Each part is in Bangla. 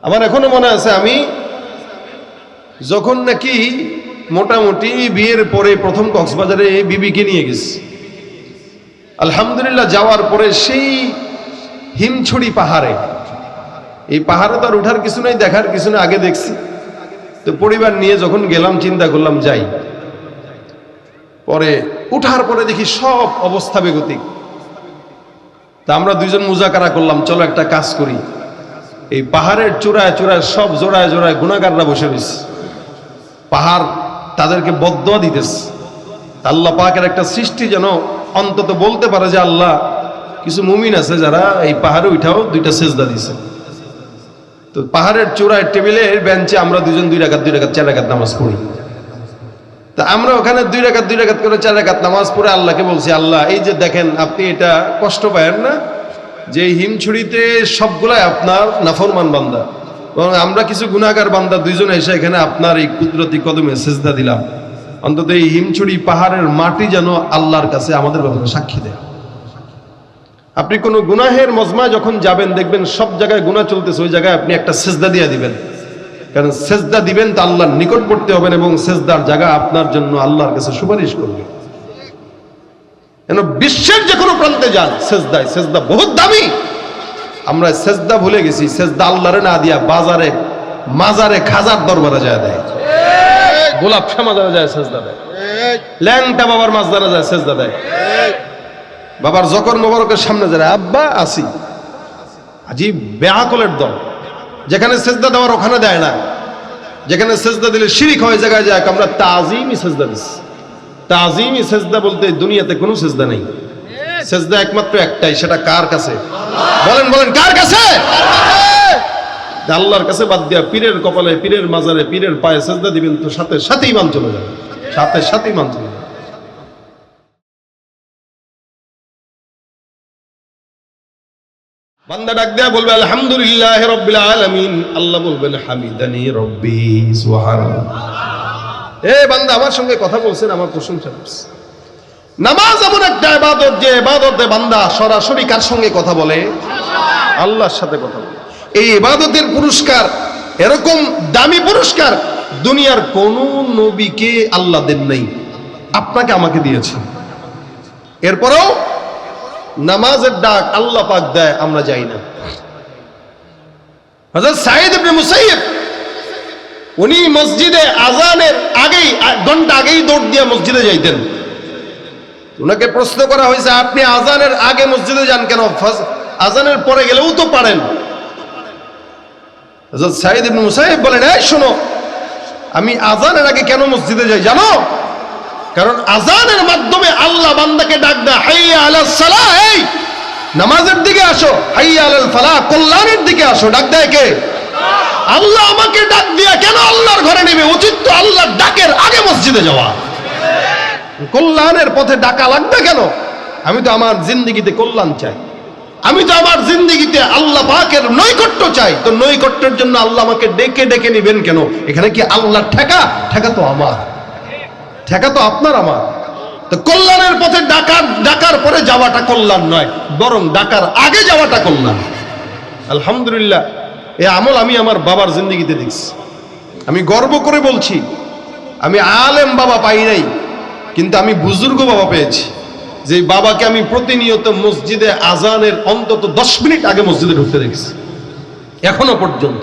আমার এখনো মনে আছে, আমি যখন নাকি মোটামুটি বিয়ের পরে প্রথম কক্সবাজারে বিবিকে নিয়ে গেছি, আলহামদুলিল্লাহ যাওয়ার পরে সেই হিমছড়ি পাহাড়ে, এই পাহাড়ে তো আর উঠার কিছু নেই, দেখার কিছু নেই, আগে দেখছি তো পরিবার নিয়ে যখন গেলাম চিন্তা করলাম যাই। পরে উঠার পরে দেখি সব অবস্থা বেগতিক। তা আমরা দুইজন মুজাকারা করলাম, চলো একটা কাজ করি, এই পাহাড়ের চূড়ায় চূড়ায় সব জোড়ায় জোড়ায় গুনাহগাররা বসে রয়েছে, পাহাড় তাদেরকে বদদোয়া দিতেছে। আল্লাহ পাকের একটা সৃষ্টি যেন অন্তত বলতে পারে যে আল্লাহ, কিছু মুমিন আছে যারা এই পাহাড়ে উঠাও দুইটা সেজদা দিছে। তো পাহাড়ের চূড়ায় টেবিলের বেঞ্চে আমরা দুজন 2 রাকাত 4 রাকাত নামাজ পড়ি। তা আমরা ওখানে 2 রাকাত করে 4 রাকাত নামাজ পড়ে আল্লাহকে বলছি, আল্লাহ এই যে দেখেন, আপনি এটা কষ্ট পায়েন না যে হিমছড়িতে সবগুলাই আপনার নাফরমান বান্দা, এবং আমরা কিছু গুনাহগার বান্দা দুইজন এসে এখানে আপনার এই কুদরতি কদমে সেজদা দিলাম। অন্তত এই হিমছড়ি পাহাড়ের মাটি যেন আল্লাহর কাছে আমাদের ব্যাপারে সাক্ষী দেয়। আপনি কোনো গুনাহের মজমায় যখন যাবেন, দেখবেন সব জায়গায় গুনাহ চলতেছে, ওই জায়গায় আপনি একটা সেজদা দিয়ে দিবেন, কারণ সেজদা দিবেন তো আল্লাহর নিকটবর্তী হবেন এবং সেজদার জায়গা আপনার জন্য আল্লাহর কাছে সুপারিশ করবে। কেন বিশ্বের যে কোনো প্রান্তে যান, সেজদা বহুত দামি। আমরা সেজদা ভুলে গেছি, সেজদা আল্লাহরে না দিয়া বাজারে মাজারে খাজার দরবারে যায় দেয়, গোলাপ শাহ যায় সেজদা দেয়, ল্যাংটা বাবার মাজারে যায় সেজদা দেয়, বাবার জকর মোবারকের সামনে যায় আব্বা আসি। আজীব বেআকলের দল, যেখানে সেজদা দেওয়ার ওখানে দেয় না, যেখানে সেজদা দিলে শিরিক হয় জায়গায় যায় আমরা তাজিমি সেজদা দিচ্ছি। তাজিমি সেজদা বলতে দুনিয়াতে কোনো সেজদা নেই, সেজদা একমাত্র একটাই, সেটা কার কাছে? বলেন বলেন কার কাছে? আল্লাহর কাছে বাদ দিয়া পীরের কপালে, পীরের মাজারে, পীরের পায়ে সেজদা দিবেন তো সাথে সাথে ঈমান চলে যাবে, সাথে সাথে ঈমান চলে যাবে। বান্দা ডাক দেয়া বলবে আলহামদুলিল্লাহ রাব্বিল আলামিন, আল্লাহ বলবেন হামিদানি রব্বি সুবহানাল্লাহ। এ বান্দা আমার সঙ্গে কথা বলছেন, আমার প্রশংসা করছেন। নামাজ এমন একটা ইবাদত যে ইবাদতে বান্দা সরাসরি কার সঙ্গে কথা বলে? আল্লাহর সাথে কথা বলে। এই ইবাদতের পুরস্কার, এরকম দামি পুরস্কার দুনিয়ার কোন নবীকে আল্লাহ দেন নাই, আপনাকে আমাকে দিয়েছেন। এরপরেও নামাজের ডাক আল্লাহ পাক দেয়, আমরা যাই না। হযরত সাঈদ ইবনে মুসাইয়্যিব উনি মসজিদে আজানের আগেই, 1 ঘন্টা আগেই দৌড় দিয়ে মসজিদে যাইতেন। ওনাকে প্রশ্ন করা হয়েছে, আপনি আজানের আগে মসজিদে যান কেন? আজানের পরে গেলেও তো পারেন। হযরত সাঈদ ইবনে মুসাইয়্যিব বলেন, এই শোনো, আমি আজানের আগে কেন মসজিদে যাই জানো? কারণ আজানের মাধ্যমে আল্লাহ বান্দাকে ডাক দেয়, হাইয়া আলাস সালাহ, এই নামাজের দিকে আসো, হাইয়া আলাল ফালাহ, কল্যাণের দিকে আসো। ডাক দেয় কে? আল্লাহ আমাকে ডাক দিয়া কেন আল্লাহর ঘরে নেবে? উচিত তো আল্লাহর ডাকের আগে মসজিদে যাওয়া। কল্যাণের পথে ডাকা লাগবে কেন? আমি তো আমার জিন্দেগিতে কল্যাণ চাই, আমি তো আমার জিন্দেগিতে আল্লাহ পাকের নৈকট্য চাই। তো নৈকট্যের জন্য আল্লাহ আমাকে ডেকে ডেকে নেবেন কেন? এখানে কি আল্লাহর ঠেকা? ঠেকা তো আমার, ঠেকা তো আপনার আমার। তো কল্যাণের পথে ডাকার পরে যাওয়াটা কল্যাণ নয়, বরং ডাকার আগে যাওয়াটা কল্যাণ। আলহামদুলিল্লাহ, এই আমল আমি আমার বাবার জিন্দেগিতে দেখছি। আমি গর্ব করে বলছি, আমি আলেম বাবা পাই নাই, কিন্তু আমি বুজুর্গ বাবা পেয়েছি, যে বাবাকে আমি প্রতিনিয়ত মসজিদে আজানের অন্তত 10 মিনিট আগে মসজিদে ঢুকতে দেখছি এখনো পর্যন্ত।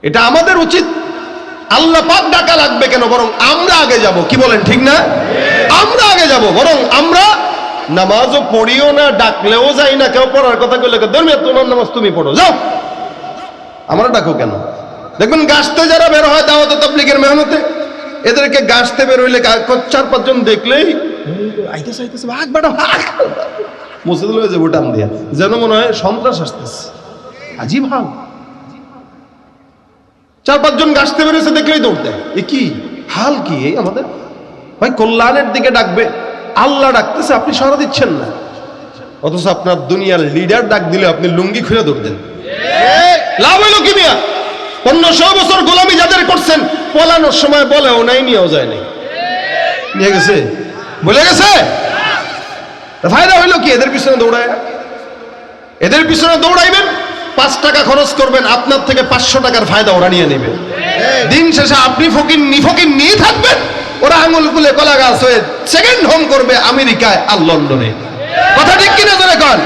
এটা আমাদের উচিত। আল্লাহ পাক ডাকা লাগবে কেন? বরং আমরা আগে যাব। কি বলেন, ঠিক না? আমরা আগে যাব, বরং আমরা নামাজও পড়িও না, ডাকলেও যাই না। কেউ পড়ার কথা বললে, ধর্মীয় তোমার নামাজ তুমি পড়ো, যাও, আমরা ডাকো কেন? দেখবেন গাছতে যারা বের হয় দাওয়াত তাবলীগের মেহনতে, এদেরকে গাছতে বের হইলে 4-5 জন দেখলেই আইতেছে আইতেছে ভাগ বাড়া ভাগ, মসজিদে লয়ে যাবো টান দিয়া, যেন মনে হয় সন্ত্রাস আসতেছে। আজীব হাল। 4-5 জন গাছতে বেরোছে দেখলেই দৌড় দেয়। এ কি হাল? কি এই আমাদের? ভাই কল্যাণের দিকে ডাকবে, আল্লাহ ডাকতেছে, আপনি সাড়া দিচ্ছেন না। অথচ আপনার দুনিয়ার লিডার ডাক দিলে আপনি লুঙ্গি খুলে দৌড় দেন। লাভ হইল কি মিয়া? 1500 বছর গোলামি যাদের করছেন, পলানোর সময় বলেও নাই, নিয়েও যায় নাই, নিয়ে গেছে, বলে গেছে। ফায়দা হইল কি? এদের পিছনে দৌড়ায়, এদের পিছনে দৌড়াইবেন, 5 টাকা খরচ করবেন, আপনার থেকে 500 টাকার ফায়দা ওরা নিয়ে নেবে। দিন শেষে আপনি ফকির নিয়ে থাকবেন, ওরা আঙুল ফুলে কলা গাছ হয়ে সেকেন্ড হোম করবে আমেরিকায় আর লন্ডনে। কথা ঠিক কিনা জোরে কন?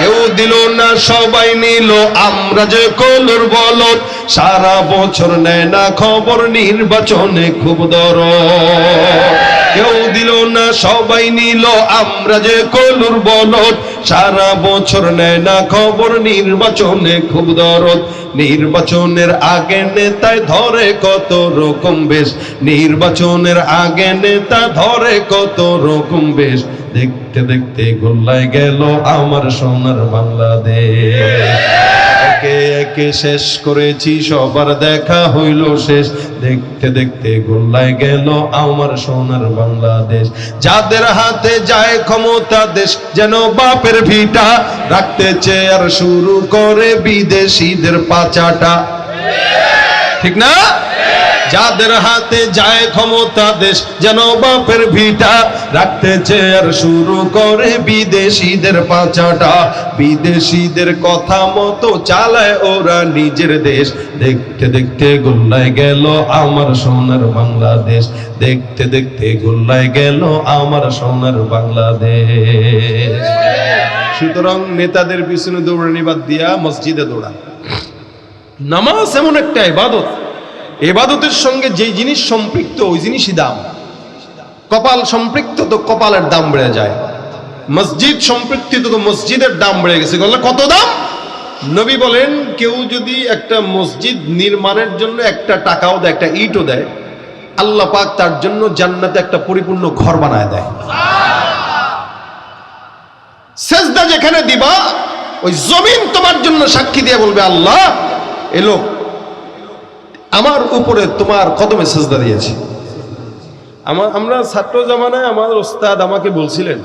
কেউ দিল না সবাই নিল, আমরা যে কলুর বলদ, সারা বছর নেয় না খবর, নির্বাচনে খুব দরদ। কেউ দিল না সবাই নিল, আমরা যে কলুর বলদ, সারা বছর নেয় না খবর, নির্বাচনে খুব দরদ। নির্বাচনের আগে নেতায় ধরে কত রকম বেশ, নির্বাচনের আগে নেতা ধরে কত রকম বেশ, দেখতে দেখতে গোল্লায় গেল আমার সোনার বাংলাদেশ। একে একে শেষ করেছি, সবার দেখা হইল শেষ, দেখতে দেখতে গোল্লায় গেল আমার সোনার বাংলাদেশ। যাদের হাতে যায় ক্ষমতা দেশ যেন বাপের ভিটা, রাখতে চেয়ার শুরু করে বিদেশিদের পাচাটা। ঠিক না? যাদের হাতে যায় ক্ষমতা দেশ যেন বাপের ভিটা, রাখতে চেয়ার শুরু করে বিদেশিদের পাচাটা। বিদেশিদের কথা মতো চালায় ওরা নিজের দেশ, দেখতে দেখতে গোল্লায় গেল আমার সোনার বাংলাদেশ, দেখতে দেখতে গোল্লায় গেল আমার সোনার বাংলাদেশ। সুতরাং নেতাদের পিছনে দৌড়ানি বাদ দিয়া মসজিদে দৌড়া। নামাজ এমন একটা ইবাদত, ইবাদতের সঙ্গে যে জিনিস সম্পৃক্ত ওই জিনিসই দাম। কপাল সম্পৃক্ত তো কপালের দাম বেড়ে যায়, মসজিদ সম্পৃক্ত তো মসজিদের দাম বেড়ে গেছে। কত দাম? নবী বলেন, কেউ যদি একটা মসজিদ নির্মাণের জন্য একটা টাকাও দেয়, একটা ইটও দেয়, আল্লাহ পাক তার জন্য জান্নাতে একটা পরিপূর্ণ ঘর বানায় দেয়। সেজদা যেখানে দিবা ওই জমিন তোমার জন্য সাক্ষী দিয়ে বলবে, আল্লাহ এ লোক আমার উপরে তোমার কদমে সেজদা দিয়েছে। আমরা ছাত্র জামানায় আমার ওস্তাদ আমাকে বলছিলেন,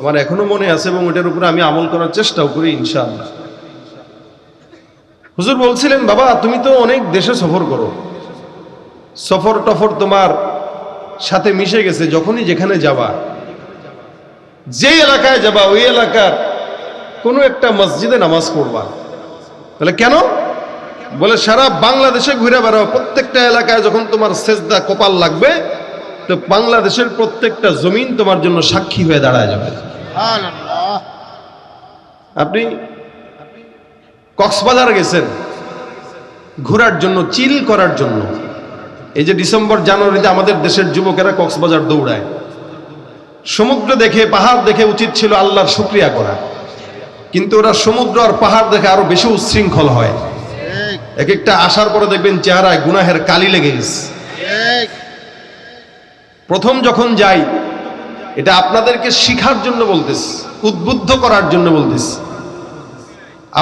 আমার এখনো মনে আছে এবং ওটার উপরে আমি আমল করার চেষ্টাও করি ইনশাআল্লাহ। হুজুর বলছিলেন, বাবা তুমি তো অনেক দেশে সফর করো, সফর টফর তোমার সাথে মিশে গেছে, যখনই যেখানে যাবা, যে এলাকায় যাবা ওই এলাকার কোনো একটা মসজিদে নামাজ পড়বা। তাহলে কেন? বলে সারা বাংলাদেশে ঘুরে বেড়াও, প্রত্যেকটা এলাকায় যখন তোমার সেজদা কপাল লাগবে তো বাংলাদেশের প্রত্যেকটা জমিন তোমার জন্য সাক্ষী হয়ে দাঁড়ায় যাবে। আপনি কক্সবাজার গেছেন ঘোরার জন্য, চিল করার জন্য। এই যে ডিসেম্বর জানুয়ারিতে আমাদের দেশের যুবকেরা কক্সবাজার দৌড়ায়, সমুদ্র দেখে পাহাড় দেখে উচিত ছিল আল্লাহর শুকরিয়া করা, কিন্তু ওরা সমুদ্র আর পাহাড় দেখে আরো বেশি উচ্ছৃঙ্খল হয়। এক একটা আসার পরে দেখবেন চেহারায় গুনাহের কালি লেগে গেছে। প্রথম যখন যাই, এটা আপনাদেরকে শিখার জন্য বলতেছি, উদ্বুদ্ধ করার জন্য বলতেছি,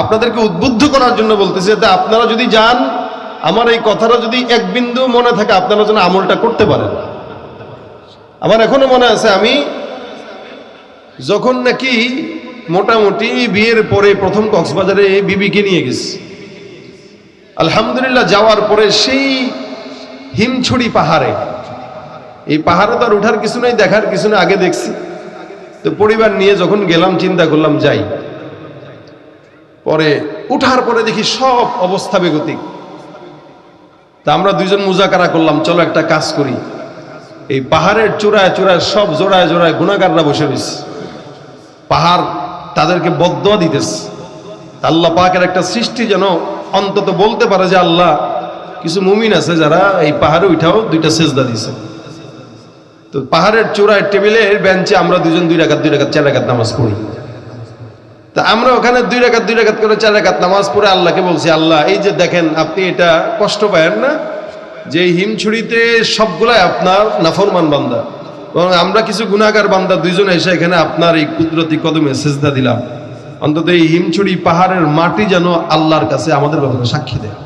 আপনাদেরকে উদ্বুদ্ধ করার জন্য বলতেছি, যাতে আপনারা যদি যান, আমার এই কথাটা যদি এক বিন্দু মনে থাকে, আপনারা যেন আমলটা করতে পারেন। আমার এখনো মনে আছে, আমি যখন নাকি মোটামুটি বিয়ের পরে প্রথম কক্সবাজারে বিবিকে নিয়ে গেছি, আলহামদুলিল্লাহ যাওয়ার পরে সেই হিমছড়ি পাহাড়ে, এই পাহাড়ে তো আর উঠার কিছু নাই, দেখার কিছু নাই, আগে দেখছি তো পরিবার নিয়ে যখন গেলাম চিন্তা করলাম যাই। পরে উঠার পরে দেখি সব অবস্থা বেগতিক। তা আমরা দুইজন মুজাকারা করলাম, চলো একটা কাজ করি, এই পাহাড়ের চূড়ায় চূড়ায় সব জোড়ায় জোড়ায় গুনাহগাররা বসে রয়েছে, পাহাড় তাদেরকে বদদোয়া দিতেছে। আল্লাহ পাকের একটা সৃষ্টি যেন অন্তত বলতে পারে যে আল্লাহ কিছু মুমিন আছে যারা এই পাহাড়ে উঠাও দুইটা সেজদা দিছে। তো পাহাড়ের চূড়ায় টেবিলের বেঞ্চে আমরা দুজন 2 রাকাত 4 রাকাত নামাজ পড়ি। তা আমরা ওখানে 2 রাকাত করে 4 রাকাত নামাজ পড়ে আল্লাহকে বলছি, আল্লাহ এই যে দেখেন আপনি এটা কষ্ট পায়েন না যে হিমছড়িতে সবগুলাই আপনার নাফরমান বান্দা, এবং আমরা কিছু গুনাহগার বান্দা দুইজন এসে এখানে আপনার এই কুদরতি কদমে সেজদা দিলাম। অন্তত এই হিমছড়ি পাহাড়ের মাটি যেন আল্লাহর কাছে আমাদের ব্যাপারে সাক্ষী দেয়।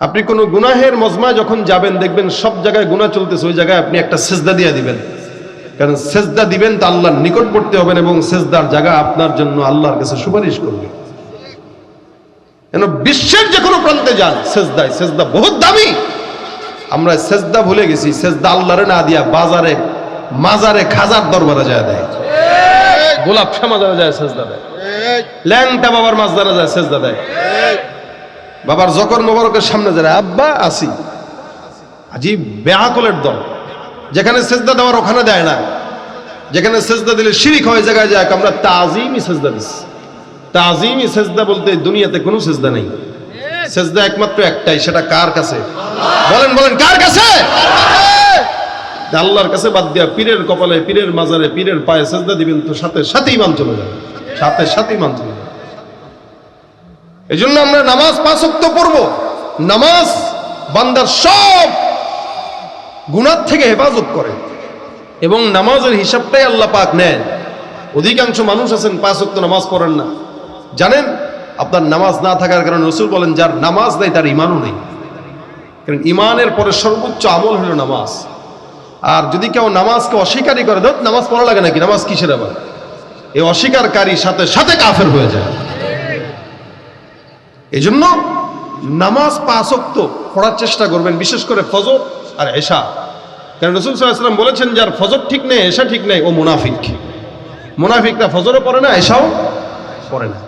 আপনি কোনো গুনাহের মজমায় যখন যাবেন, দেখবেন সব জায়গায় গুনাহ চলতেছে, ওই জায়গায় আপনি একটা সেজদা দিয়ে দিবেন, কারণ সেজদা দিবেন তো আল্লাহর নিকটবর্তী হবেন এবং সেজদার জায়গা আপনার জন্য আল্লাহর কাছে সুপারিশ করবে। বিশ্বের যে কোনো প্রান্তে যান, সেজদা বহুত দামি। আমরা সেজদা ভুলে গেছি, সেজদা আল্লাহরে না দিয়া বাজারে মাজারে খাজার দরবারে যায় দেয়, গোলাপ শাহ মাজারে যায় সেজদা দেয়। ল্যাংটা বাবার মাছ ধরা যায়, সেজদা দেয়। বাবার জকর মোবারকের সামনে যায়, আব্বা আসি। আজীব বেআকলের দল, যেখানে সেজদা দেওয়ার ওখানে দেয় না, যেখানে সেজদা দিলে শিরিক হয়ে জায়গায় যায় আমরা তাজিমি সেজদা দিচ্ছি। তাজিমি সেজদা বলতে দুনিয়াতে কোনো সেজদা নেই, সেজদা একমাত্র একটাই, সেটা কার কাছে? বলেন বলেন, কার কাছে? আল্লাহর কাছে বাদ দিয়া পীরের কপালে, পীরের মাজারে, পীরের পায়ে সেজদা দিবেন তো সাথে সাথে ঈমান চলে যাবে, সাথে সাথে ঈমান চলে যাবে। এই জন্য আমরা নামাজ 5 ওয়াক্ত পড়ব। নামাজ বান্দার সব গুনাহ থেকে হেফাজত করে এবং নামাজের হিসাবটাই আল্লাহ পাক নেন। অধিকাংশ মানুষ আছেন 5 ওয়াক্ত নামাজ পড়েন না। জানেন আপনার নামাজ না থাকার কারণে রাসূল বলেন যার নামাজ নেই তার ঈমানও নেই। কারণ ঈমানের পরে সর্বোচ্চ আমল হলো নামাজ। আর যদি কেউ নামাজকে অস্বীকারই করে, ধর নামাজ পড়া লাগে নাকি, নামাজ কিসের আবার, এই অস্বীকারী সাথে সাথে কাফের হয়ে যায়। এই জন্য নামাজ 5 ওয়াক্ত পড়ার চেষ্টা করবেন, বিশেষ করে ফজর আর এশা। কারণ রাসূল সাল্লাল্লাহু আলাইহি ওয়াসাল্লাম বলেছেন যার ফজর ঠিক নেই, এশা ঠিক নেই, ও মুনাফিক। মুনাফিকরা ফজরও পড়ে না, এশাও পড়ে না।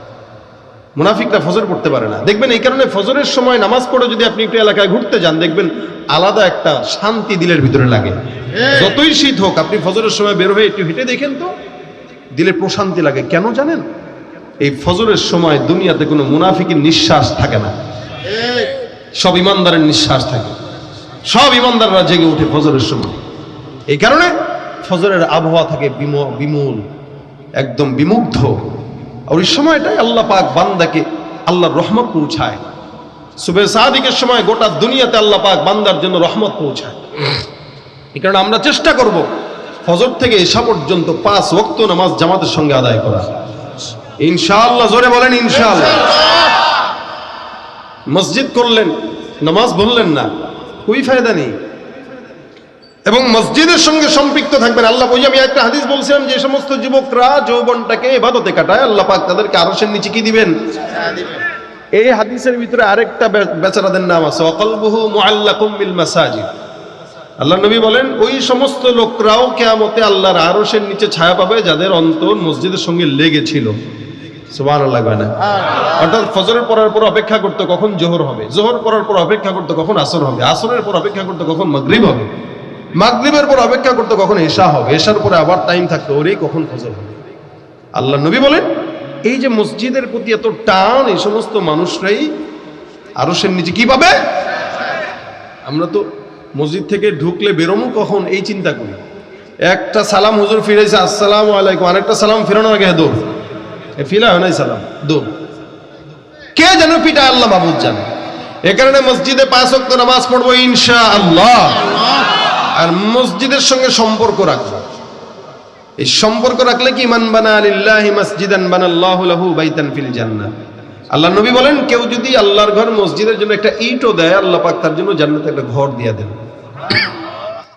মুনাফিকরা ফজর পড়তে পারে না। দেখবেন এই কারণে ফজরের সময় নামাজ পড়ে যদি আপনি একটু এলাকায় ঘুরতে যান, দেখবেন আলাদা একটা শান্তি দিলের ভিতরে লাগে। যতই শীত হোক, আপনি ফজরের সময় বের হয়ে একটু হেঁটে দেখেন তো, দিলে প্রশান্তি লাগে। কেন জানেন? এই ফজরের সময় দুনিয়াতে কোনো মুনাফিকের নিঃশ্বাস থাকে না, সব ইমানদারের নিঃশ্বাস থাকে। সব ইমানদাররা জেগে উঠে ফজরের সময়। এই কারণে ফজরের আবহাওয়া থাকে বিমূল, একদম বিমুগ্ধ। আর ওই সময়টাই আল্লাহ পাক বান্দাকে আল্লাহর রহমত পৌঁছায়। সুবহে সাদিকের সময় গোটা দুনিয়াতে আল্লাহ পাক বান্দার জন্য রহমত পৌঁছায়। এই কারণে আমরা চেষ্টা করব ফজর থেকে এশা পর্যন্ত 5 ওয়াক্ত নামাজ জামাতের সঙ্গে আদায় করা, ইনশাআল্লাহ। জোরে বলেন ইনশাআল্লাহ। মসজিদ করলেন, নামাজ বললেন না, কোই ফায়দা নেই। এবং মসজিদের সঙ্গে সম্পৃক্ত থাকবেন। আল্লাহ বলি, আমি একটা হাদিস বলছিলাম যে সমস্ত যুবকরা যৌবনটাকে ইবাদতে কাটায়, আল্লাহ পাক তাদেরকে আরশের নিচে কি দিবেন? এই হাদিসের ভিতরে আরেকটা বেচারাদের নাম আছে, ওয়াকলবুহু মুআল্লাকুম বিল মাসাজিদ। আল্লাহ নবী বলেন ওই সমস্ত লোকরাও কিয়ামতে আল্লাহর আরশের নিচে ছায়া পাবে যাদের অন্তর মসজিদের সঙ্গে লেগেছিল। সুবহানাল্লাহ। অর্থাৎ ফজরের পড়ার পর অপেক্ষা করতে কখন জোহর হবে, জোহর পড়ার পর অপেক্ষা করতে কখন আসর হবে, আসরের পর অপেক্ষা করতে কখন মাগরিব হবে, মাগরিবের পর অপেক্ষা করতে কখন এশা হবে, এশার পরে আবার টাইম থাকতে ওরে কখন ফজর হবে। আল্লাহ নবী বলেন এই যে মসজিদের প্রতি এত টান, এই সমস্ত মানুষরাই আরশের নিচে কি পাবে? আমরা তো মসজিদ থেকে ঢুকলে বেরোমু কখন এই চিন্তা করি। একটা সালাম হুজুর ফিরেছে, আসসালামু আলাইকুম, আরেকটা সালাম ফিরানোর আগে দৌড়, ফিলা হয় নাই সালাম, দৌড়। কে যেন পিটা আল্লাহ মাবুদ জানে। এ কারণে মসজিদে 5 ওয়াক্ত নামাজ পড়বো ইনশাআল্লাহ। আর মসজিদের সঙ্গে সম্পর্ক রাখবো। এই সম্পর্ক রাখলে কি, মান বানা লিল্লাহি মাসজিদান বানাল্লাহু লাহু বাইতান ফিল জান্নাহ। আল্লাহ নবী বলেন কেউ যদি আল্লাহর ঘর মসজিদের জন্য একটা ইটও দেয়, আল্লাহ পাক তার জন্য জান্নাতে একটা ঘর দিয়ে দেন।